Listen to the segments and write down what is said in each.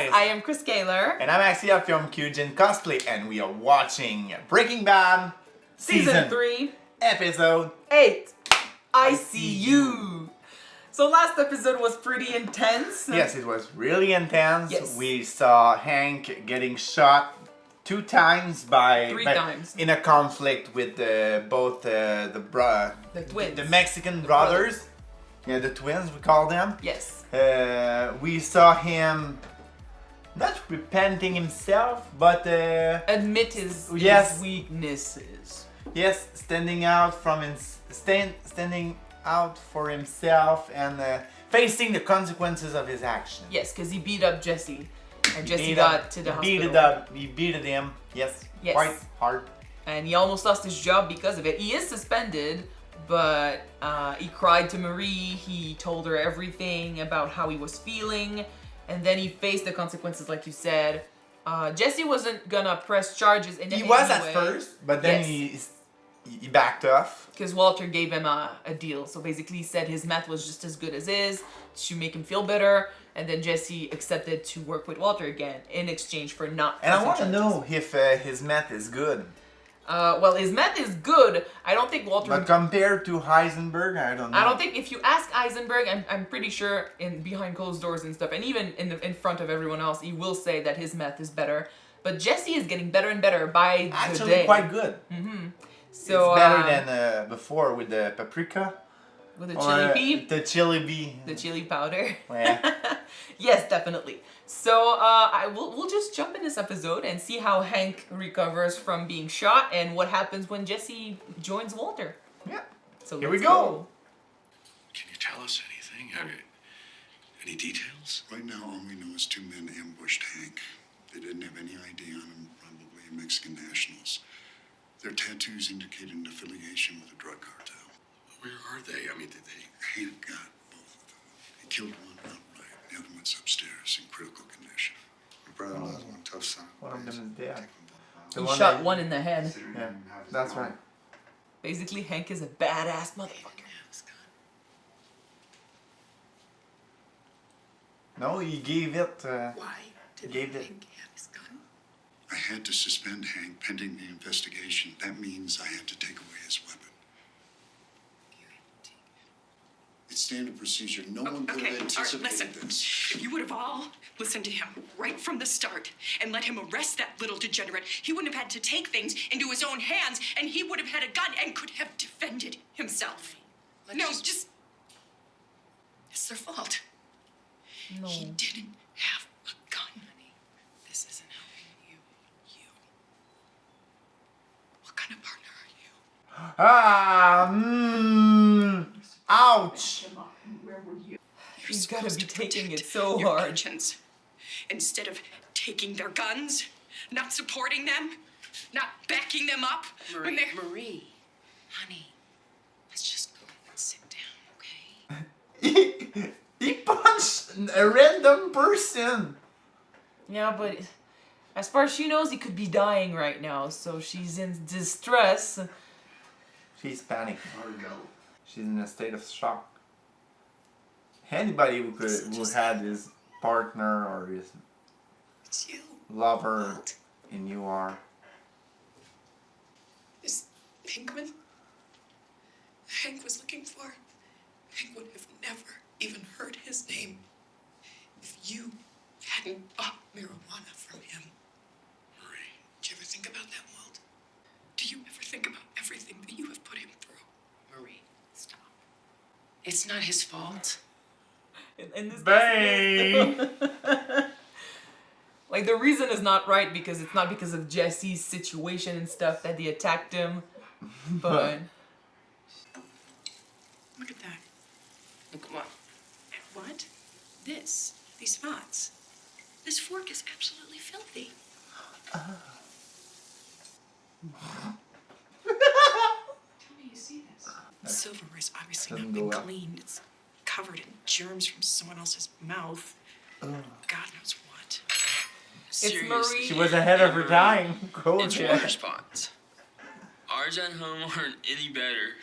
guys! I am Skyler. And I'm Actiel from Kyuujin Cosplay, and we are watching Breaking Bad Season 3, Episode 8. I see you. So last episode was pretty intense. Yes, it was really intense. Yes. We saw Hank getting shot 2 times by... 3 times. In a conflict with both the twins. The Mexican brothers. Yeah, the twins, we call them. Yes. We saw him not repenting himself, but admit his weaknesses. Yes, standing out for himself and facing the consequences of his actions. Yes, because he beat up Jesse, and Jesse got to the hospital. He beat him. Yes. Yes. Quite hard. And he almost lost his job because of it. He is suspended, but he cried to Marie. He told her everything about how he was feeling, and then he faced the consequences, like you said. Jesse wasn't gonna press charges in any way. He was at first, but then he backed off. Because Walter gave him a deal. So basically he said his meth was just as good as his to make him feel better. And then Jesse accepted to work with Walter again in exchange for not And I want to charges. know if his meth is good. Well, his meth is good. I don't think Walter... But compared to Heisenberg, I don't know. I don't think if you ask Heisenberg, I'm pretty sure behind closed doors and stuff, and even in front of everyone else, he will say that his meth is better. But Jesse is getting better and better by the day. Actually, quite good. Mm-hmm. So, it's better than before with the paprika. With the chili pea? The chili bee. The chili powder. Yeah. Yes, definitely. So we'll just jump in this episode and see how Hank recovers from being shot and what happens when Jesse joins Walter. Yeah. So here we let's go. Can you tell us anything? Any details? Right now, all we know is 2 men ambushed Hank. They didn't have any ID on them, probably Mexican nationals. Their tattoos indicated an affiliation with a drug cartel. Where are they? I mean, did they... Hank got both of them. He killed one outright. The other one's upstairs in critical condition. My brother-in-law's one tough son. One of them is dead. He shot one in the head. Yeah, that's right. Basically, Hank is a badass motherfucker. No, he gave it. Why did Hank have his gun? I had to suspend Hank pending the investigation. That means I had to take away his weapon. It's standard procedure. No one could have anticipated this. If you would have all listened to him right from the start and let him arrest that little degenerate, he wouldn't have had to take things into his own hands, and he would have had a gun and could have defended himself. It's their fault. No. He didn't have a gun, honey. This isn't helping you. What kind of partner are you? Ouch! He's gotta be supposed to taking it protect so your hard. conscience. Instead of taking their guns, not supporting them, not backing them up. Marie, honey, let's just go and sit down, okay? He punched a random person. Yeah, but as far as she knows, he could be dying right now. So she's in distress. She's panicking. She's in a state of shock. Anybody who had his partner or his It's you. lover in UR. Is Pinkman? Hank was looking for. Hank would have never even heard his name if you hadn't bought marijuana from him. Marie. Do you ever think about that, Walt? Do you ever think about everything that you have put him through? Marie, stop. It's not his fault. In this Bang! Like, the reason is not right because it's not because of Jesse's situation and stuff that they attacked him. But... Look at that. Look, what? What? These spots. This fork is absolutely filthy. Tell me you see this. The silver is obviously Doesn't not been go up. cleaned. It's covered in germs from someone else's mouth. God knows what. It's Marie. She was ahead of her time. Go, It's your Jack. response. Ours at home aren't any better.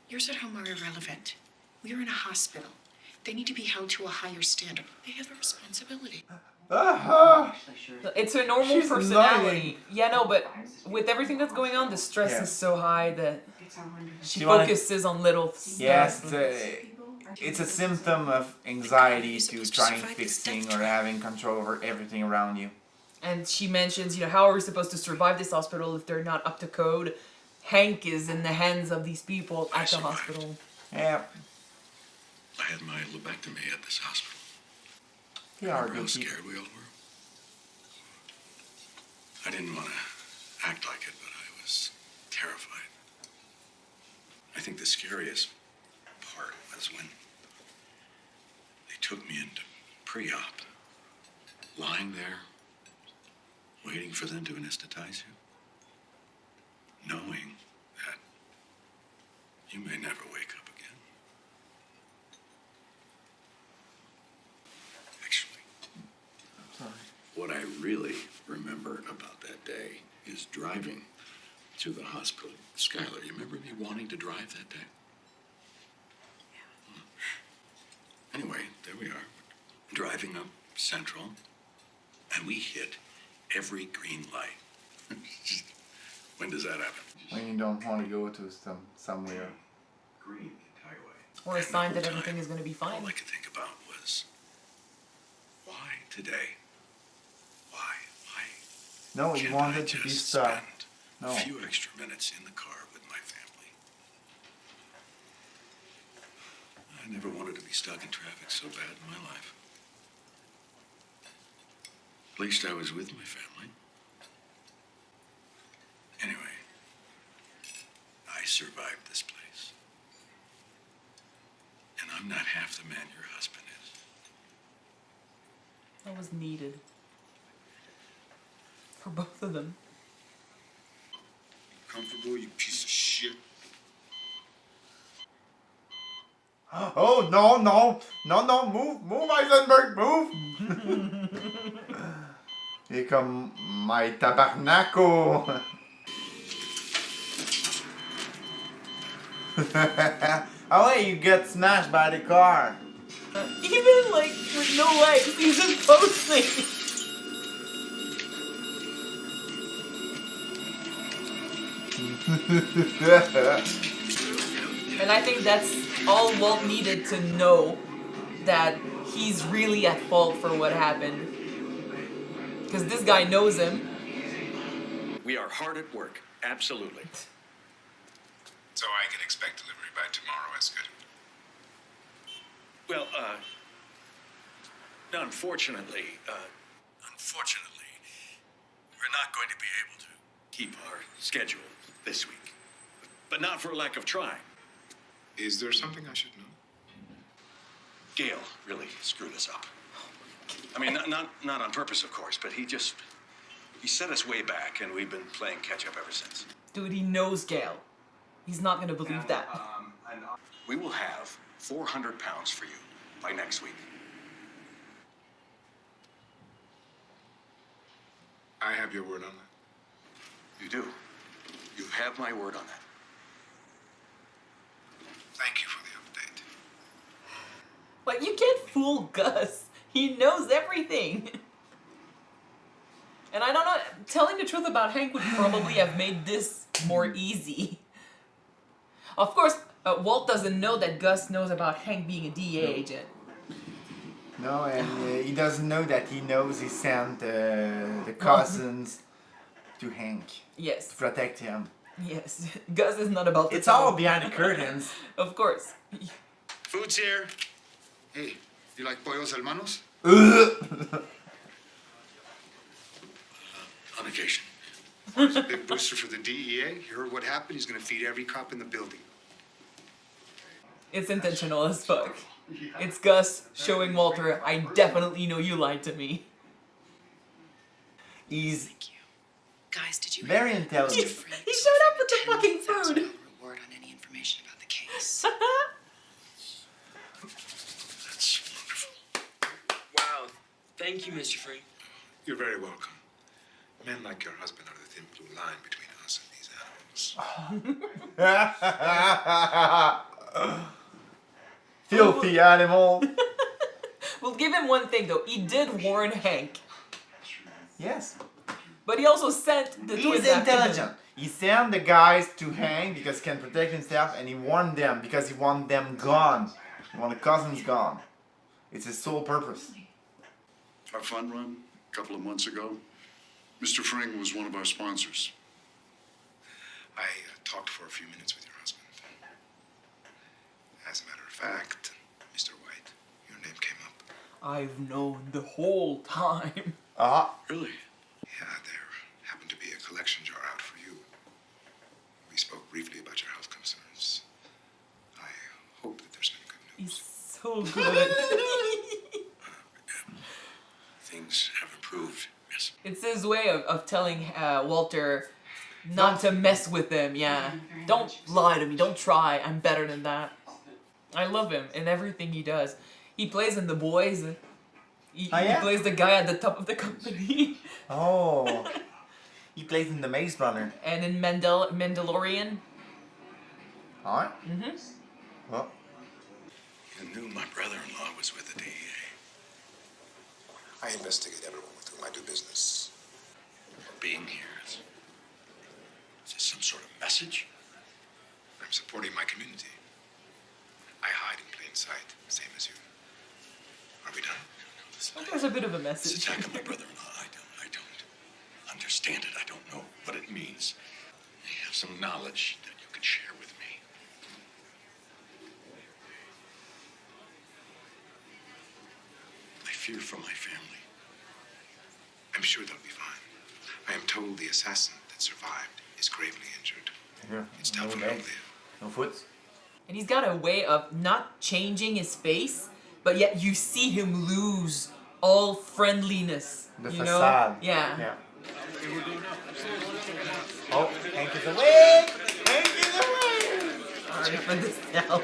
Yours at home are irrelevant. We are in a hospital. They need to be held to a higher standard. They have a responsibility. It's her normal She's personality. annoying. Yeah, no, but with everything that's going on, the stress Yeah. is so high that she She wanted- focuses on little stuff. Yes, it's a symptom of anxiety to try and fix things or having control over everything around you. And she mentions, how are we supposed to survive this hospital if they're not up to code? Hank is in the hands of these people at the survived. hospital. Yeah, I had my lobectomy at this hospital. we are Remember how good people. scared we all were? I didn't want to act like it, but I was terrified. I think the scariest part was when they took me into pre-op, lying there, waiting for them to anesthetize you, knowing that you may never wake up again. Actually, Sorry. what I really remember about that day is driving to the hospital. Skyler, you remember me wanting to drive that day? Yeah. Anyway, there we are, driving up Central, and we hit every green light. Just, when does that happen? When you don't want to go to somewhere. Green the entire way. Or a And the sign whole that time, everything is going to be fine. All I could think about was, why today? Why? No, you Can't wanted I to be just stuck. spend No. a few extra minutes in the car with my family? I never wanted to be stuck in traffic so bad in my life. At least I was with my family. Anyway, I survived this place. And I'm not half the man your husband is. That was needed. For both of them. Comfortable, you piece of shit. Oh, no, move, Eisenberg, move! Here come my tabarnaco! Oh, hey, you get smashed by the car. Even with no legs, he's just posting. And I think that's all Walt needed to know, that he's really at fault for what happened. Because this guy knows him. We are hard at work, absolutely. So I can expect delivery by tomorrow, as good. Well, unfortunately, we're not going to be able to keep our schedule this week. But not for lack of trying. Is there something I should know? Gail really screwed us up. I mean, not on purpose, of course, but he set us way back, and we've been playing catch up ever since. Dude, he knows Gail. He's not gonna believe that. We will have 400 pounds for you by next week. I have your word on that. You do. You have my word on that. Thank you for the update. But you can't fool Gus. He knows everything. And I don't know, telling the truth about Hank would probably have made this more easy. Of course, Walt doesn't know that Gus knows about Hank being a DEA agent. No, and he doesn't know that he knows he sent the cousins to Hank to Yes, protect him. yes. Gus is not about to It's tell all him. behind the curtains. Of course. Food's here. Hey, you like pollos hermanos? On occasion. Big booster for the DEA. You heard what happened? He's gonna feed every cop in the building. It's intentional as fuck. It's Gus showing Walter, I definitely know you lied to me. He's Thank you. Guys, did you very hear that? intelligent. Mr. Fring He showed up with the offered fucking $10,000 food. reward on any information about the case. That's wonderful. Wow. Thank you, Mr. Fring. You're very welcome. Men like your husband are the thin blue line between us and these animals. Filthy animal. We'll give him one thing though. He did warn Hank Yes. But he also sent the He's twins after him. intelligent. He sent the guys to hang because he can protect himself, and he warned them because he want them gone. He want the cousins gone. It's his sole purpose. Our fun run a couple of months ago, Mr. Fring was one of our sponsors. I talked for a few minutes with your husband. As a matter of fact, Mr. White, your name came up. I've known the whole time. Really? Yeah, there happened to be a collection jar out for you. We spoke briefly about your health concerns. I hope that there's been good news. He's so good. Things have improved, yes. It's his way of telling Walter not to mess with him, yeah. Don't lie to me, don't try, I'm better than that. I love him in everything he does. He plays in The Boys. He plays the guy at the top of the company. Oh. He plays in The Maze Runner. And in Mandalorian. Alright. Mm-hmm. Well. You knew my brother-in-law was with the DEA. I investigate everyone with whom I do business. Being here is this some sort of message? I'm supporting my community. I hide in plain sight, same as you. Are we done? There's a bit of a This message. attack on my brother-in-law, I don't understand it. I don't know what it means. I have some knowledge that you can share with me. I fear for my family. I'm sure they'll be fine. I am told the assassin that survived is gravely injured. Yeah. It's doubtful he'll live. No foot. And he's got a way of not changing his face, but yet you see him lose all friendliness. The you facade. know? Yeah. Yeah. Oh, Hank is away! Hank is away! Sorry for the sound.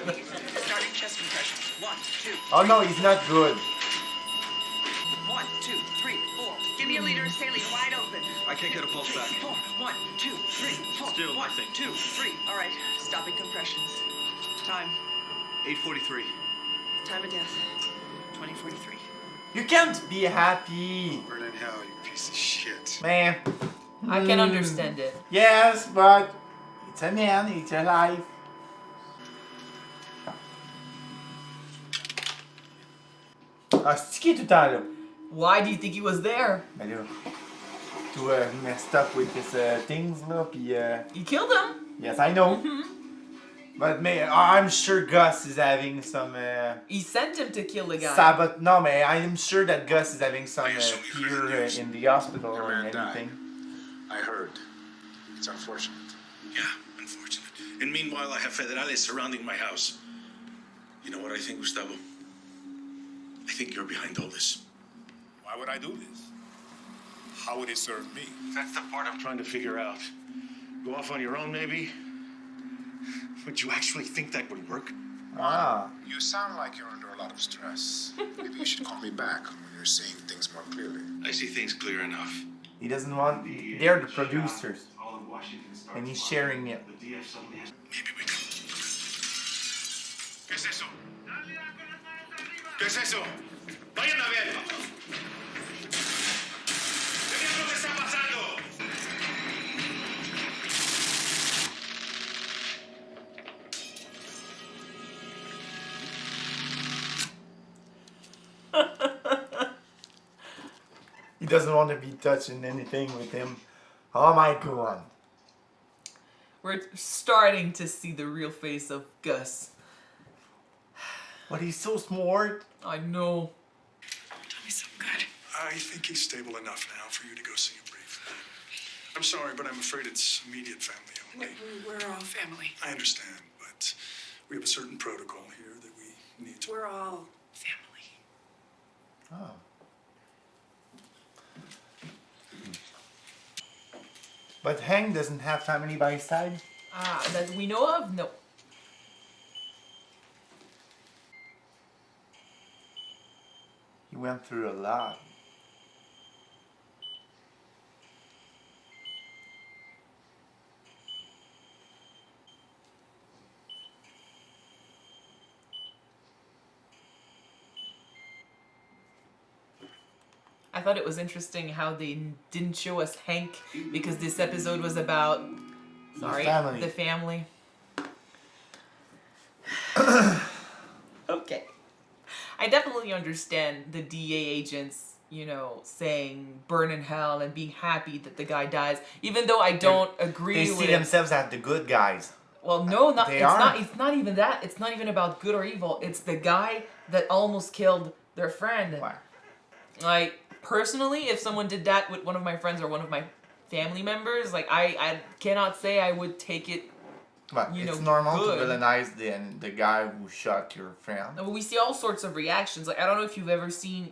Starting chest compressions. 1, 2. Oh no, he's not good. 1, 2, 3, 4. Give me a leader, saline wide open. I can't get a pulse back. 4, 1, 2, 3, 4. Still 1, nothing. 2, 3. All right, stopping compressions. Time. 8:43. Time of death. 2043. You can't be happy, Burn in hell, you piece of shit. man. I can understand it. Yes, but it's a man, it's a life. Ah, c'est qui tout le temps là? Why do you think he was there? Ben là, tout messed up with his things là, puis He killed him. yes, I know. But I'm sure Gus is having some He sent him to kill the guy. sabot. No, man, I'm sure that Gus is having some I assume you heard the fear news. in the hospital Your or man died. anything. I heard. It's unfortunate. Yeah, unfortunate. And meanwhile, I have federales surrounding my house. You know what I think, Gustavo? I think you're behind all this. Why would I do this? How would it serve me? That's the part I'm trying to figure out. Go off on your own, maybe? Would you actually think that would work? Ah, You sound like you're under a lot of stress. Maybe you should call me back when you're seeing things more clearly. I see things clear enough. he doesn't want. They're the producers, and he's sharing it. Maybe we can. ¿Qué es eso? ¿Qué es eso? Vayan a ver. ¿Qué diablos está pasando? He doesn't want to be touching anything with him. Oh my god. We're starting to see the real face of Gus. But he's so smart. I know. Tell me something good. I think he's stable enough now for you to go see him briefly. I'm sorry, but I'm afraid it's immediate family only. We're all family. I understand, but we have a certain protocol here that we need to. We're all family. Oh. But Hank doesn't have family by his side. That we know of? No. He went through a lot. I thought it was interesting how they didn't show us Hank because this episode was about the family. Okay. I definitely understand the DA agents, saying burn in hell and being happy that the guy dies, even though I don't agree They with see themselves as the good guys. Well, no, not They it's are. not. It's not even that. It's not even about good or evil. It's the guy that almost killed their friend. Why? Like personally, if someone did that with one of my friends or one of my family members, like I cannot say I would take it. But it's normal good. to villainize the guy who shot your friend. We see all sorts of reactions. Like I don't know if you've ever seen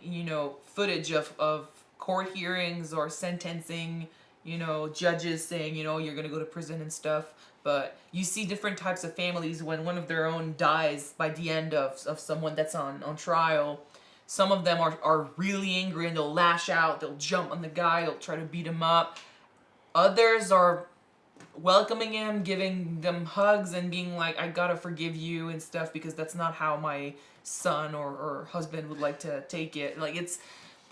footage of court hearings or sentencing. Judges saying you're gonna go to prison and stuff. But you see different types of families when one of their own dies by the end of someone that's on trial. Some of them are really angry and they'll lash out, they'll jump on the guy, they'll try to beat him up. Others are welcoming him, giving them hugs and being like, I gotta forgive you and stuff because that's not how my son or husband would like to take it. Like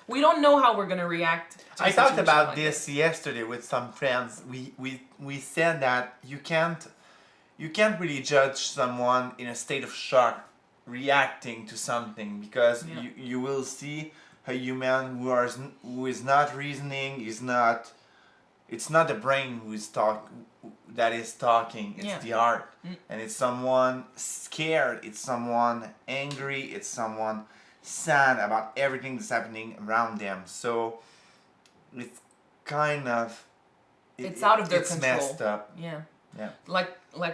we don't know how we're gonna react to I a talked situation about like this yesterday with some friends. We said that you can't really judge someone in a state of shock reacting to something because you will see a human who is not reasoning, it's not the brain that is talking, it's the heart. And it's someone scared, it's someone angry, it's someone sad about everything that's happening around them. So it's kind of it's out of their it's control. messed up. Yeah. Yeah.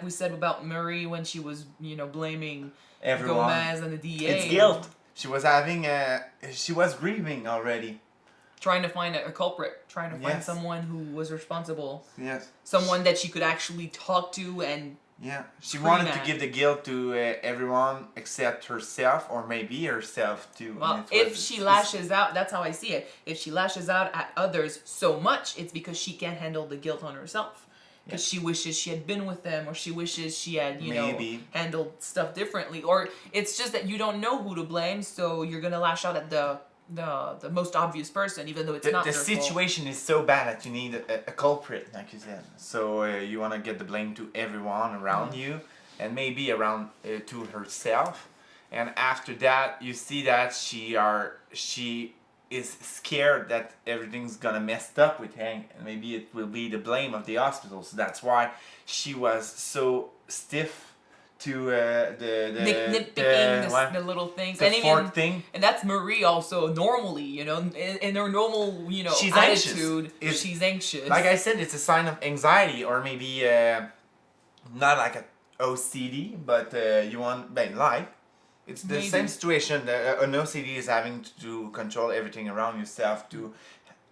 We said about Marie when she was blaming Everyone. Gomez and the DA. It's guilt. She was grieving already. Trying to find a culprit, trying to find Yes. someone who was responsible. Yes. Someone that she could actually talk to and She scream wanted to at. give the guilt to everyone except herself, or maybe herself too. Well, And if she lashes out, that's how I see it. If she lashes out at others so much, it's because she can't handle the guilt on herself. Because she wishes she had been with them, or she wishes she had, Maybe. handled stuff differently. Or it's just that you don't know who to blame, so you're gonna lash out at the most obvious person, even though it's not the their fault. situation is so bad that you need a culprit, like you said. So you want to get the blame to everyone around you, and maybe around to herself. And after that, you see that she is scared that everything's gonna mess up with Hank, and maybe it will be the blame of the hospital. So that's why she was so stiff to nitpicking the little things, the and fork thing. and that's Marie also normally, in her normal, She's attitude, anxious. she's anxious. Like I said, it's a sign of anxiety, or maybe not like a OCD, but you want it's the Maybe. same situation. An OCD is having to control everything around yourself, to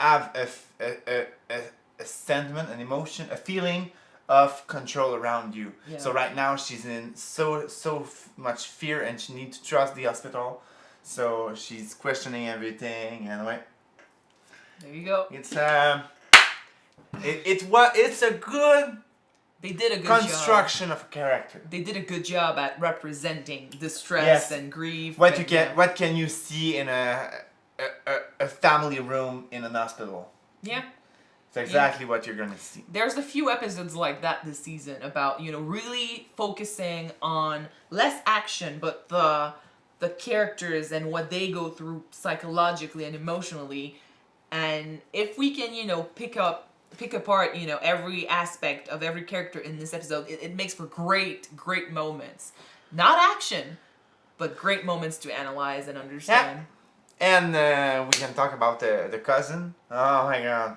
have a sentiment, an emotion, a feeling of control around you. Yeah. So right now she's in so much fear, and she needs to trust the hospital. So she's questioning everything, and There you go. it's it's a good They did a good construction of a character. They did a good job at representing distress Yes. and grief. What and, you can what can you see in a family room in an hospital? Yeah. It's exactly what you're gonna see. There's a few episodes like that this season about, really focusing on less action, but the characters and what they go through psychologically and emotionally. And if we can, pick apart, every aspect of every character in this episode, it makes for great, great moments. Not action, but great moments to analyze and understand. Yeah. And we can talk about the cousin. Oh my god.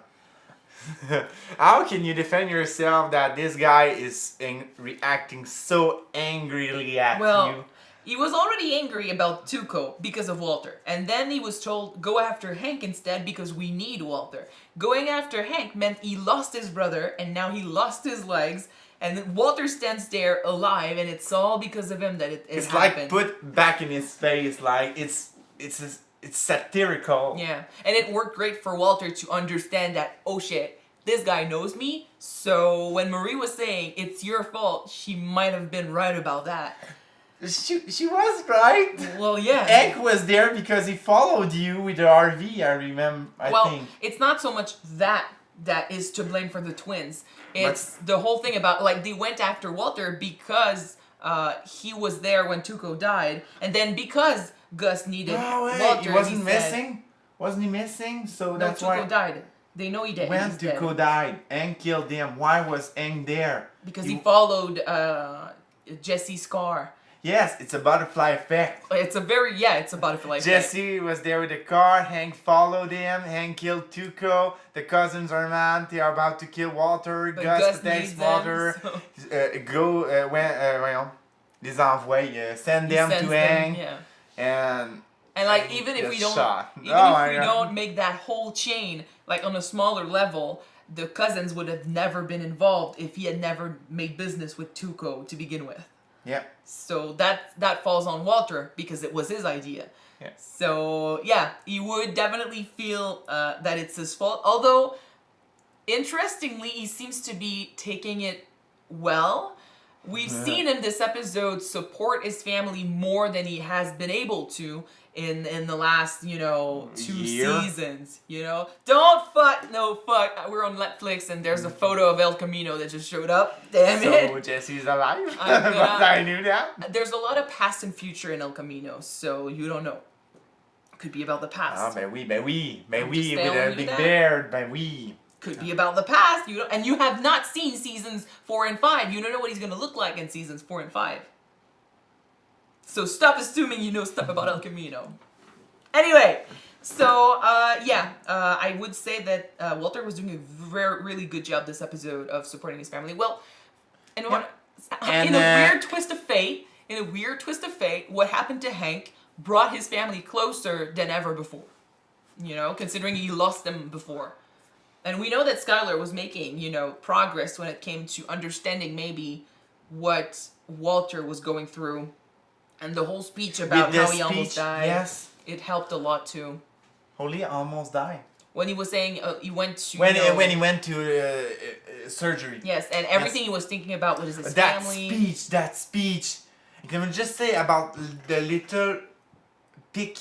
How can you defend yourself that this guy is reacting so angrily at you? He was already angry about Tuco because of Walter. And then he was told, go after Hank instead because we need Walter. Going after Hank meant he lost his brother and now he lost his legs. And then Walter stands there alive, and it's all because of him that it It's happened. like put back in his face, like it's satirical. Yeah, and it worked great for Walter to understand that, oh shit, this guy knows me. So when Marie was saying, it's your fault, she might have been right about that. She was right. Well, yeah. Hank was there because he followed you with the RV. I remember. I think. It's not so much that is to blame for the twins. It's the whole thing about like they went after Walter because he was there when Tuco died, and then because Gus needed Walter. He wasn't missing. Wasn't he missing? So that's why Tuco died. They know he did. When Tuco died, Hank killed him. Why was Hank there? Because he followed Jesse's car. Yes, it's a butterfly effect. It's a butterfly effect. Jesse was there with the car. Hank followed him. Hank killed Tuco. The cousins are mad. They are about to kill Walter. But Gus protects Walter. Les envoie. Send them to Hank. And like even if we don't, don't make that whole chain like on a smaller level, the cousins would have never been involved if he had never made business with Tuco to begin with. Yeah. So that falls on Walter because it was his idea. Yeah. So yeah, he would definitely feel that it's his fault. Although, interestingly, he seems to be taking it well. We've seen him this episode support his family more than he has been able to in the last 2 seasons. Don't fuck. We're on Netflix and there's a photo of El Camino that just showed up. Damn it. So Jesse's alive. I knew that. There's a lot of past and future in El Camino, so you don't know. Could be about the past. Ben oui, with a big beard, ben oui. Could be about the past, and you have not seen seasons 4 and 5. You don't know what he's gonna look like in seasons 4 and 5. So stop assuming you know stuff about El Camino. Anyway, so I would say that Walter was doing a really good job this episode of supporting his family. Well, in a weird twist of fate, what happened to Hank brought his family closer than ever before. Considering he lost them before. And we know that Skyler was making, progress when it came to understanding maybe what Walter was going through. And the whole speech about how he almost died. Yes. It helped a lot too. Holy almost died. When he was saying he went to... When he went to surgery. Yes, and everything he was thinking about was his family. That speech. Can we just say about the little pick,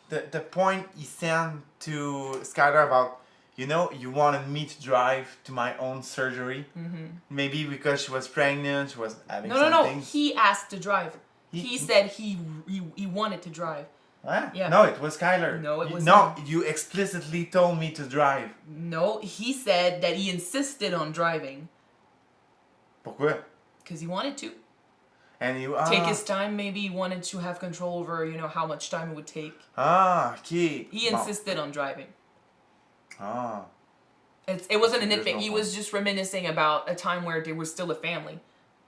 the point he sent to Skyler about, you wanted me to drive to my own surgery. Mm-hmm. Maybe because she was pregnant, she was having something. No. He asked to drive. He said he wanted to drive. Huh? Yeah. No, it was Skyler. No, it was not. You explicitly told me to drive. No, he said that he insisted on driving. Pourquoi? Because he wanted to. And you take his time. Maybe he wanted to have control over, how much time it would take. Okay. He insisted on driving. It wasn't a nitpick. He was just reminiscing about a time where they were still a family.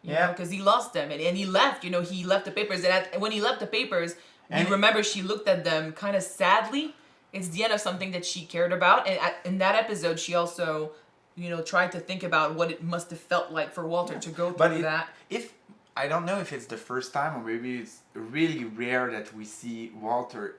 You know, because he lost them and he left. He left the papers. And when he left the papers, you remember she looked at them kind of sadly. It's the end of something that she cared about. And in that episode, she also, tried to think about what it must have felt like for Walter to go through that. I don't know if it's the first time or maybe it's really rare that we see Walter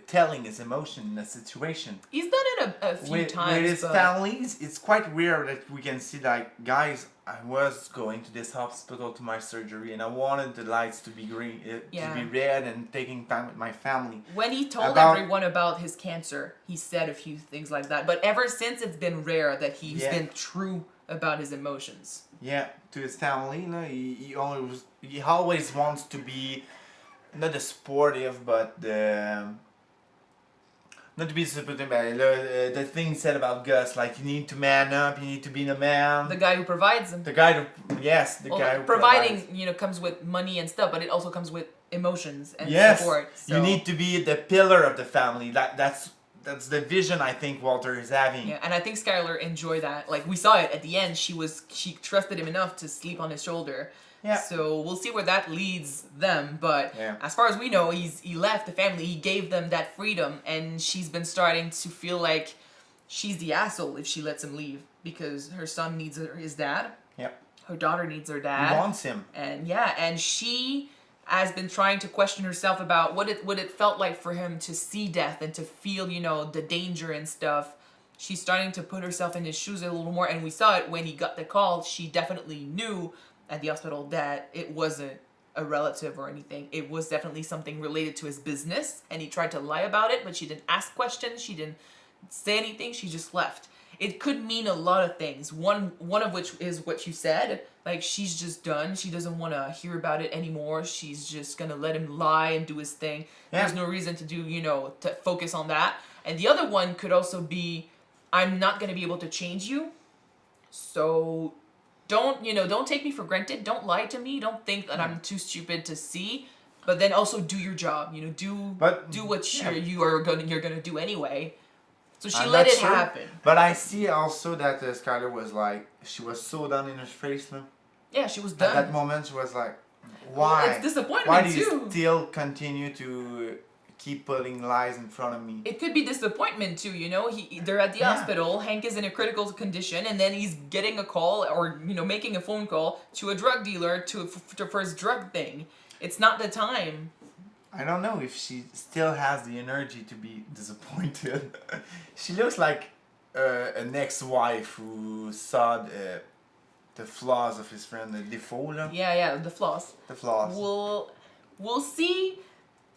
telling his emotion in a situation. He's done it a few times. With his families, it's quite rare that we can see guys, I was going to this hospital to my surgery and I wanted the lights to be green, to be red and taking time with my family. When he told everyone about his cancer, he said a few things like that. But ever since, it's been rare that he's been true about his emotions. Yeah, to his family, he always wants to be not the sportive, but not to be supportive, but the thing said about Gus, like you need to man up, you need to be the man. The guy who provides them. Guy who providing, comes with money and stuff, but it also comes with emotions and support. So. You need to be the pillar of the family. That's the vision I think Walter is having. Yeah, and I think Skyler enjoyed that. Like we saw it at the end, she trusted him enough to sleep on his shoulder. Yeah. So we'll see where that leads them. But as far as we know, he left the family. He gave them that freedom, and she's been starting to feel like she's the asshole if she lets him leave because her son needs his dad. Yep. Her daughter needs her dad. He wants him. And she has been trying to question herself about what it felt like for him to see death and to feel, the danger and stuff. She's starting to put herself in his shoes a little more, and we saw it when he got the call. She definitely knew at the hospital that it wasn't a relative or anything. It was definitely something related to his business, and he tried to lie about it, but she didn't ask questions, she didn't say anything, she just left. It could mean a lot of things. One of which is what you said. Like, she's just done. She doesn't want to hear about it anymore. She's just going to let him lie and do his thing. Yeah. There's no reason to do, to focus on that. And the other one could also be, I'm not going to be able to change you. So don't take me for granted. Don't lie to me. Don't think that I'm too stupid to see. But then also do your job. Do what you're gonna do anyway. So she let it happen. But I see also that Skyler was like, she was so done in her face, no? Yeah, she was done. At that moment, she was like, why? Well, it's disappointment why do too. you still continue to keep putting lies in front of me? It could be disappointment too, they're at the hospital, Hank is in a critical condition, and then he's getting a call or, making a phone call to a drug dealer for his drug thing. It's not the time. I don't know if she still has the energy to be disappointed. She looks like an ex-wife who saw the flaws of his friend, the défaut. Yeah, the flaws. The flaws. We'll see.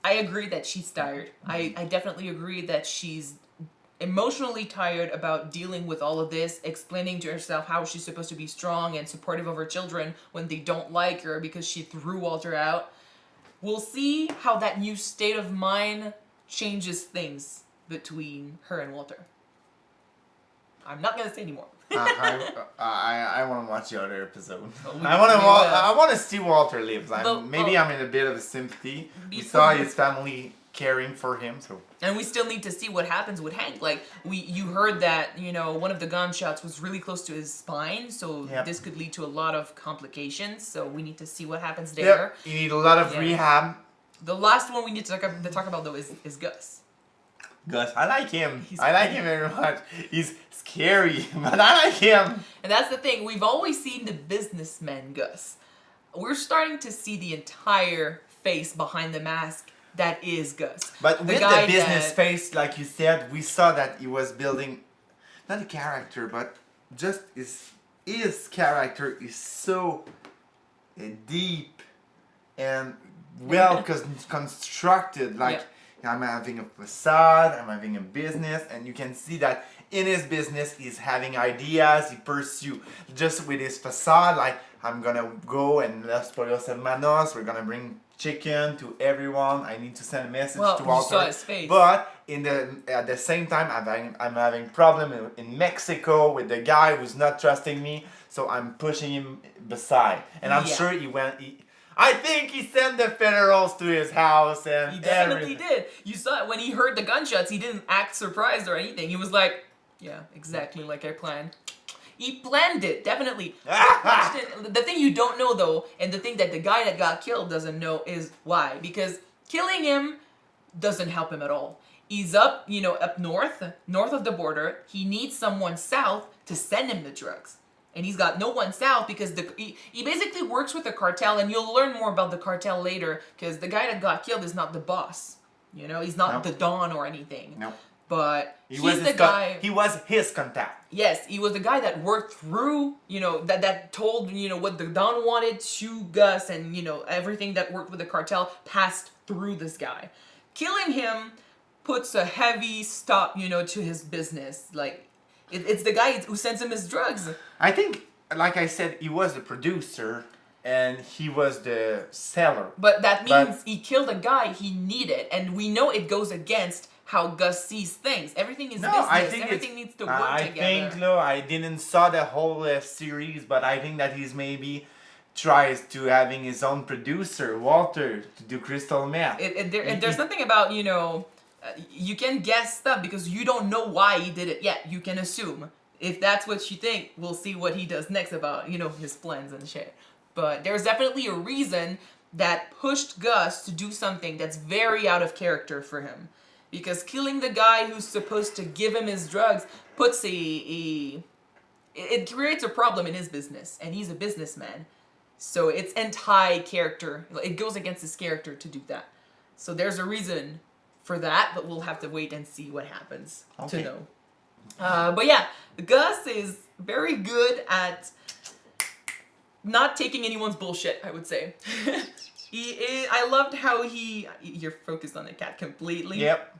I agree that she's tired. I definitely agree that she's emotionally tired about dealing with all of this, explaining to herself how she's supposed to be strong and supportive of her children when they don't like her because she threw Walter out. We'll see how that new state of mind changes things between her and Walter. I'm not gonna say anymore. I want to watch the other episode. I want to see Walter live. Maybe I'm in a bit of a sympathy. We saw his family caring for him, so. And we still need to see what happens with Hank. Like you heard that one of the gunshots was really close to his spine, so this could lead to a lot of complications. So we need to see what happens there. Yep. You need a lot of rehab. The last one we need to talk about though is Gus. Gus, I like him. I like him very much. He's scary, but I like him. And that's the thing. We've always seen the businessman Gus. We're starting to see the entire face behind the mask that is Gus. But with the business face, like you said, we saw that he was building, not a character, but just his character is so deep and well constructed. Like, I'm having a facade, I'm having a business, and you can see that in his business, he's having ideas, he pursue just with his facade, like, I'm gonna go and Los Pollos Hermanos, we're gonna bring chicken to everyone, I need to send a message to Walter. You saw his face. But at the same time, I'm having problem in Mexico with the guy who's not trusting me, so I'm pushing him beside. And I'm sure I think he sent the federals to his house and he definitely did. You saw it when he heard the gunshots. He didn't act surprised or anything. He was like, "Yeah, exactly like I planned." He planned it, definitely. The thing you don't know though, and the thing that the guy that got killed doesn't know is why. Because killing him doesn't help him at all. He's up north of the border. He needs someone south to send him the drugs. And he's got no one south because he basically works with the cartel, and you'll learn more about the cartel later because the guy that got killed is not the boss. He's not the Don or anything. No. But he's the guy. He was his contact. Yes, he was the guy that worked through, that told, what the Don wanted to Gus, and, everything that worked with the cartel passed through this guy. Killing him puts a heavy stop, to his business. Like, it's the guy who sends him his drugs. I think, like I said, he was the producer and he was the seller. But that means he killed a guy he needed, and we know it goes against how Gus sees things. Everything is business. Everything needs to work together. I didn't saw the whole series, but I think that he's maybe tries to having his own producer, Walter, to do crystal meth. There's something about, you can guess stuff because you don't know why he did it yet. You can assume. If that's what you think, we'll see what he does next about, his plans and shit. But there's definitely a reason that pushed Gus to do something that's very out of character for him. Because killing the guy who's supposed to give him his drugs puts it creates a problem in his business, and he's a businessman. So it's anti-character. It goes against his character to do that. So there's a reason for that, but we'll have to wait and see what happens to know. But yeah, Gus is very good at not taking anyone's bullshit, I would say. I loved how you're focused on the cat completely. Yep.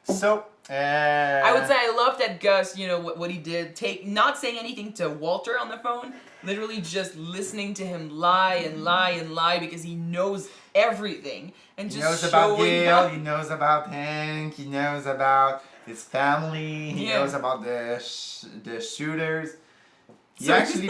So, I would say I loved that Gus, you know, what he did, not saying anything to Walter on the phone, literally just listening to him lie and lie and lie because he knows everything. And he just knows about showing Gail, how- he knows about Hank, he knows about his family, he knows about the shooters. He actually,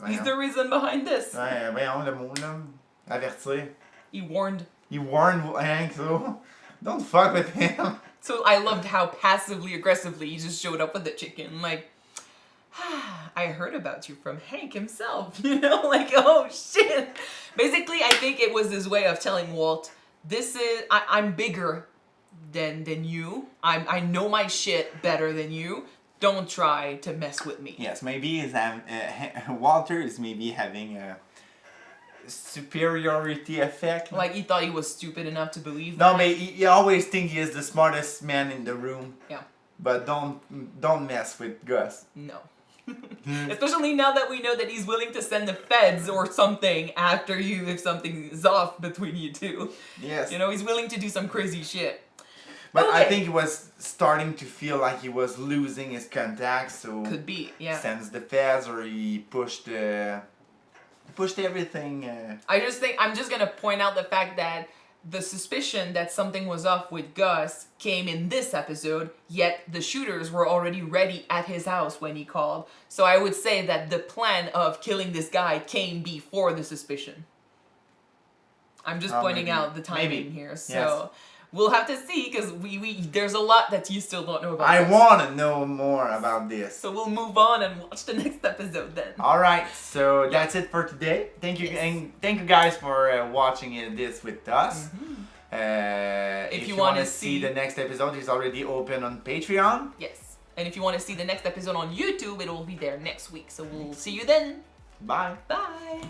He's the reason behind this. Ouais, voyons le mot là. Avertir. He warned. He warned Hank, so don't fuck with him. So I loved how passively aggressively he just showed up with the chicken, like, I heard about you from Hank himself, you know, like, oh shit. Basically, I think it was his way of telling Walt, I'm bigger than you. I know my shit better than you. Don't try to mess with me. Yes, maybe Walter is maybe having a superiority effect. Like he thought he was stupid enough to believe No, that. but he always think he is the smartest man in the room. Yeah. But don't mess with Gus. No. Especially now that we know that he's willing to send the feds or something after you if something is off between you two. Yes. You know, he's willing to do some crazy shit. But Okay. I think he was starting to feel like he was losing his contacts, so Could be, yeah. sends the feds or he pushed everything. I'm just gonna point out the fact that the suspicion that something was off with Gus came in this episode, yet the shooters were already ready at his house when he called. So I would say that the plan of killing this guy came before the suspicion. I'm just pointing maybe. out the timing Maybe. here. So Yes. we'll have to see because there's a lot that you still don't know about. I this. want to know more about this. So we'll move on and watch the next episode then. All right, so that's it for today. Thank you, Yes. and thank you guys for watching this with us. If you want to see the next episode, it's already open on Patreon. Yes. And if you want to see the next episode on YouTube, it will be there next week. So we'll see you then. Bye. Bye.